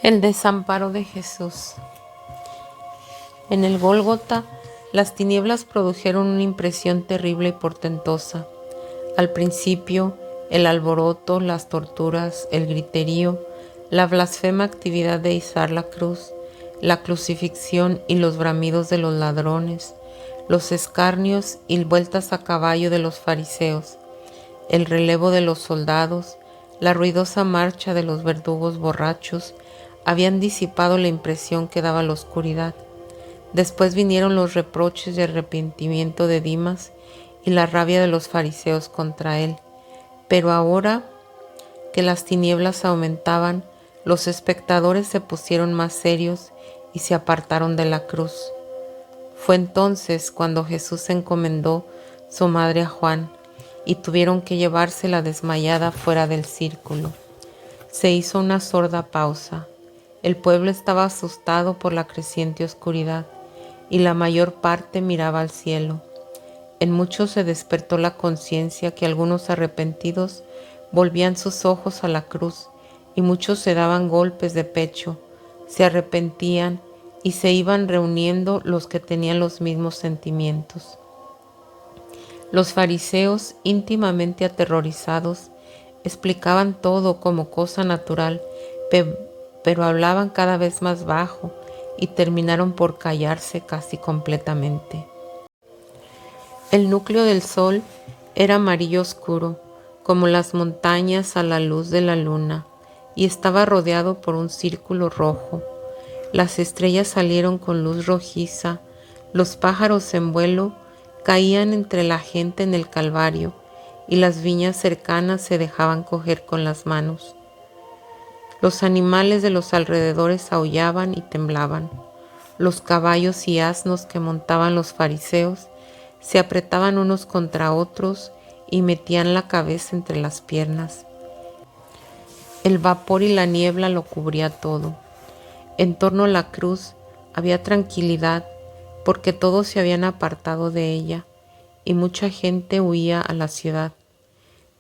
El desamparo de Jesús. En el Gólgota, las tinieblas produjeron una impresión terrible y portentosa. Al principio, el alboroto, las torturas, el griterío, la blasfema actividad de izar la cruz, la crucifixión y los bramidos de los ladrones, los escarnios y vueltas a caballo de los fariseos, el relevo de los soldados, la ruidosa marcha de los verdugos borrachos, habían disipado la impresión que daba la oscuridad. Después vinieron los reproches de arrepentimiento de Dimas y la rabia de los fariseos contra él. Pero ahora que las tinieblas aumentaban, los espectadores se pusieron más serios y se apartaron de la cruz. Fue entonces cuando Jesús encomendó su madre a Juan y tuvieron que llevársela desmayada fuera del círculo. Se hizo una sorda pausa. El pueblo estaba asustado por la creciente oscuridad y la mayor parte miraba al cielo. En muchos se despertó la conciencia que algunos arrepentidos volvían sus ojos a la cruz y muchos se daban golpes de pecho, se arrepentían y se iban reuniendo los que tenían los mismos sentimientos. Los fariseos, íntimamente aterrorizados, explicaban todo como cosa natural, pero hablaban cada vez más bajo y terminaron por callarse casi completamente. El núcleo del sol era amarillo oscuro, como las montañas a la luz de la luna, y estaba rodeado por un círculo rojo. Las estrellas salieron con luz rojiza, los pájaros en vuelo caían entre la gente en el Calvario, y las viñas cercanas se dejaban coger con las manos. Los animales de los alrededores aullaban y temblaban. Los caballos y asnos que montaban los fariseos se apretaban unos contra otros y metían la cabeza entre las piernas. El vapor y la niebla lo cubría todo. En torno a la cruz había tranquilidad porque todos se habían apartado de ella y mucha gente huía a la ciudad.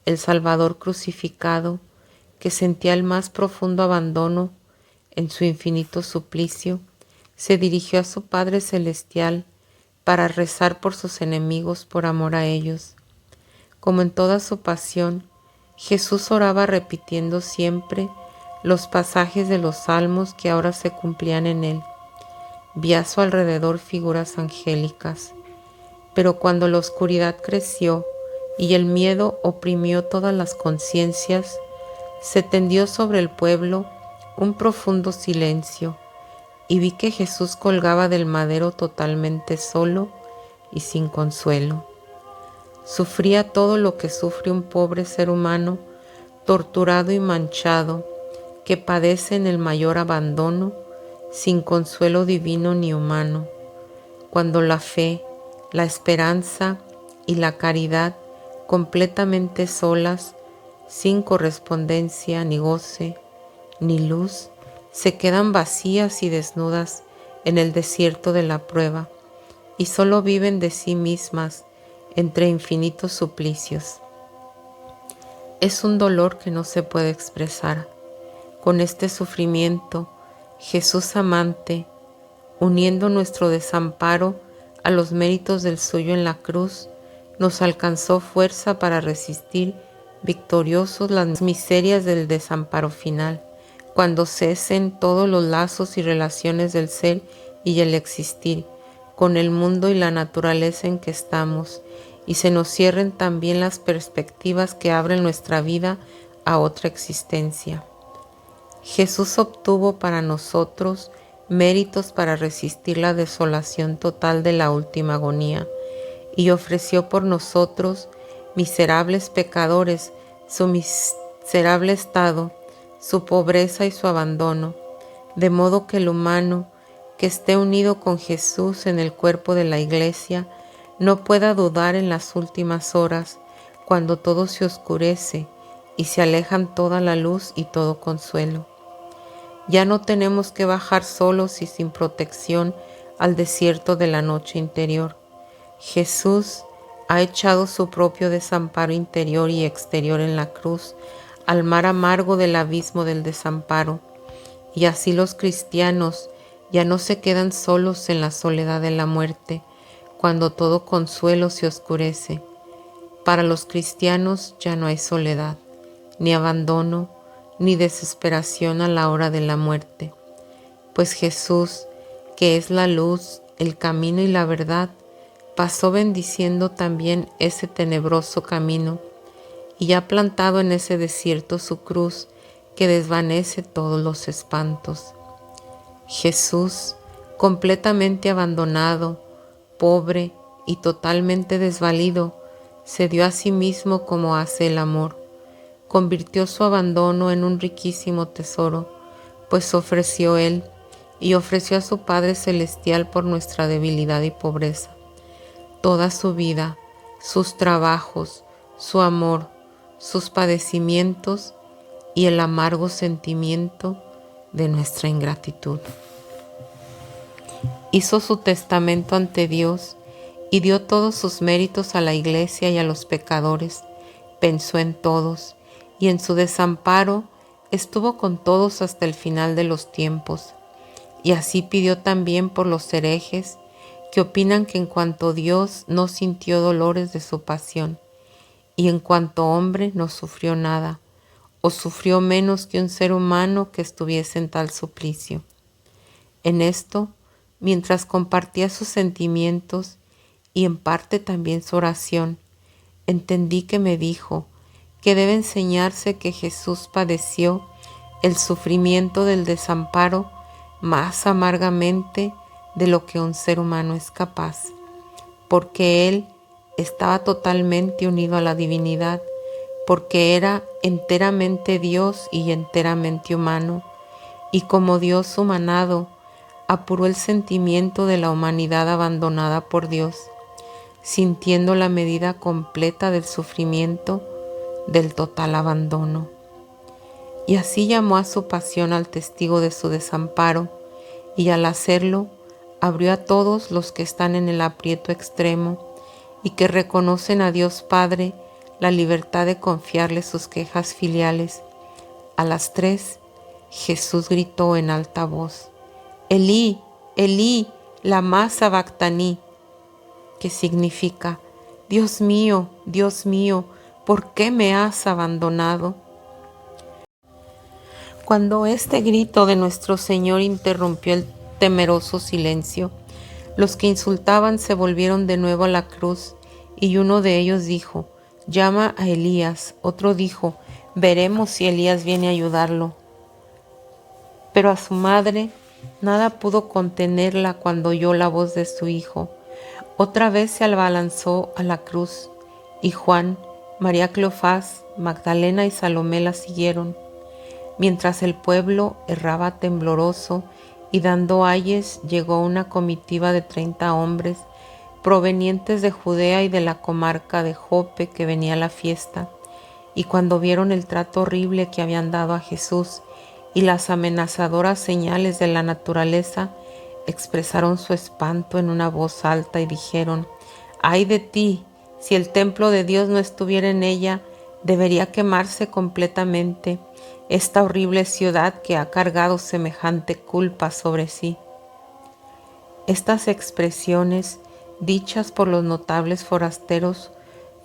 El Salvador crucificado, que sentía el más profundo abandono en su infinito suplicio, se dirigió a su Padre Celestial para rezar por sus enemigos por amor a ellos. Como en toda su pasión, Jesús oraba repitiendo siempre los pasajes de los salmos que ahora se cumplían en él. Vi a su alrededor figuras angélicas, pero cuando la oscuridad creció y el miedo oprimió todas las conciencias, se tendió sobre el pueblo un profundo silencio y vi que Jesús colgaba del madero totalmente solo y sin consuelo. Sufría todo lo que sufre un pobre ser humano torturado y manchado que padece en el mayor abandono sin consuelo divino ni humano, cuando la fe, la esperanza y la caridad completamente solas, sin correspondencia ni goce ni luz, se quedan vacías y desnudas en el desierto de la prueba y solo viven de sí mismas entre infinitos suplicios. Es un dolor que no se puede expresar. Con este sufrimiento, Jesús amante, uniendo nuestro desamparo a los méritos del suyo en la cruz, nos alcanzó fuerza para resistir victoriosos las miserias del desamparo final, cuando cesen todos los lazos y relaciones del ser y el existir con el mundo y la naturaleza en que estamos, y se nos cierren también las perspectivas que abren nuestra vida a otra existencia. Jesús obtuvo para nosotros méritos para resistir la desolación total de la última agonía y ofreció por nosotros, miserables pecadores, su miserable estado, su pobreza y su abandono, de modo que el humano que esté unido con Jesús en el cuerpo de la Iglesia no pueda dudar en las últimas horas, cuando todo se oscurece y se alejan toda la luz y todo consuelo. Ya no tenemos que bajar solos y sin protección al desierto de la noche interior. Jesús ha echado su propio desamparo interior y exterior en la cruz, al mar amargo del abismo del desamparo, Y así los cristianos ya no se quedan solos en la soledad de la muerte, cuando todo consuelo se oscurece. Para los cristianos ya no hay soledad, ni abandono, ni desesperación a la hora de la muerte, pues Jesús, que es la luz, el camino y la verdad, pasó bendiciendo también ese tenebroso camino y ha plantado en ese desierto su cruz que desvanece todos los espantos. Jesús, completamente abandonado, pobre y totalmente desvalido, se dio a sí mismo como hace el amor. Convirtió su abandono en un riquísimo tesoro, pues ofreció Él y ofreció a su Padre Celestial por nuestra debilidad y pobreza. Toda su vida, sus trabajos, su amor, sus padecimientos y el amargo sentimiento de nuestra ingratitud. Hizo su testamento ante Dios y dio todos sus méritos a la Iglesia y a los pecadores. Pensó en todos y en su desamparo estuvo con todos hasta el final de los tiempos. Y así pidió también por los herejes que opinan que en cuanto Dios no sintió dolores de su pasión y en cuanto hombre no sufrió nada, o sufrió menos que un ser humano que estuviese en tal suplicio. En esto, mientras compartía sus sentimientos y en parte también su oración, entendí que me dijo que debe enseñarse que Jesús padeció el sufrimiento del desamparo más amargamente de lo que un ser humano es capaz, porque Él estaba totalmente unido a la divinidad, porque era enteramente Dios y enteramente humano, y como Dios humanado, apuró el sentimiento de la humanidad abandonada por Dios, sintiendo la medida completa del sufrimiento del total abandono. Y así llamó a su pasión al testigo de su desamparo, y al hacerlo, abrió a todos los que están en el aprieto extremo y que reconocen a Dios Padre la libertad de confiarle sus quejas filiales. A las 3, Jesús gritó en alta voz: Elí, Elí, lama sabactani, que significa: Dios mío, ¿por qué me has abandonado? Cuando este grito de nuestro Señor interrumpió el temeroso silencio, los que insultaban se volvieron de nuevo a la cruz, y uno de ellos dijo: llama a Elías. Otro dijo: veremos si Elías viene a ayudarlo. Pero a su madre nada pudo contenerla cuando oyó la voz de su hijo. Otra vez se abalanzó a la cruz, y Juan, María Cleofás, Magdalena y Salomé la siguieron. Mientras el pueblo erraba tembloroso y dando ayes, llegó una comitiva de 30 hombres provenientes de Judea y de la comarca de Jope, que venía a la fiesta. Y cuando vieron el trato horrible que habían dado a Jesús y las amenazadoras señales de la naturaleza, expresaron su espanto en una voz alta y dijeron: ¡ay de ti! Si el templo de Dios no estuviera en ella, debería quemarse completamente esta horrible ciudad que ha cargado semejante culpa sobre sí. Estas expresiones, dichas por los notables forasteros,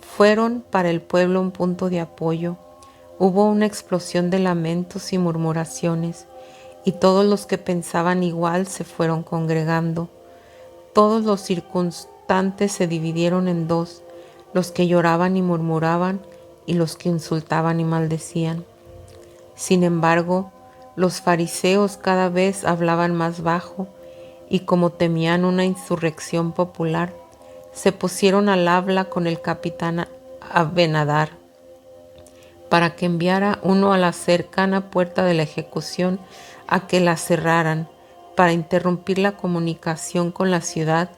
fueron para el pueblo un punto de apoyo. Hubo una explosión de lamentos y murmuraciones, y todos los que pensaban igual se fueron congregando. Todos los circunstantes se dividieron en dos: los que lloraban y murmuraban, y los que insultaban y maldecían. Sin embargo, los fariseos cada vez hablaban más bajo, y como temían una insurrección popular, se pusieron al habla con el capitán Abenadar para que enviara uno a la cercana puerta de la ejecución a que la cerraran, para interrumpir la comunicación con la ciudad,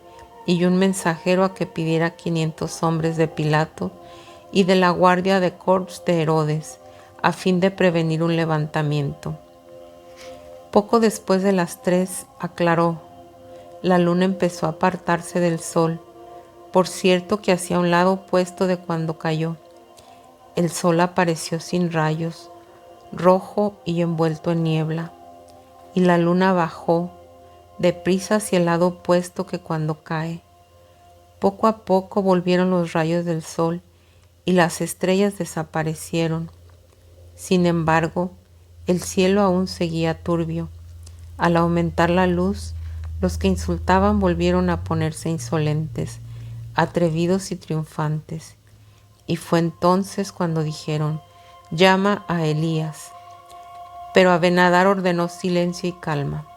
y un mensajero a que pidiera 500 hombres de Pilato y de la guardia de corps de Herodes, a fin de prevenir un levantamiento. Poco después de las 3 aclaró. La luna empezó a apartarse del sol, por cierto que hacia un lado opuesto de cuando cayó. El sol apareció sin rayos, rojo y envuelto en niebla. y la luna bajó deprisa hacia el lado opuesto que cuando cae. Poco a poco volvieron los rayos del sol y las estrellas desaparecieron. Sin embargo, el cielo aún seguía turbio. Al aumentar la luz, los que insultaban volvieron a ponerse insolentes, atrevidos y triunfantes. Y fue entonces cuando dijeron: «Llama a Elías». Pero Abenadar ordenó silencio y calma.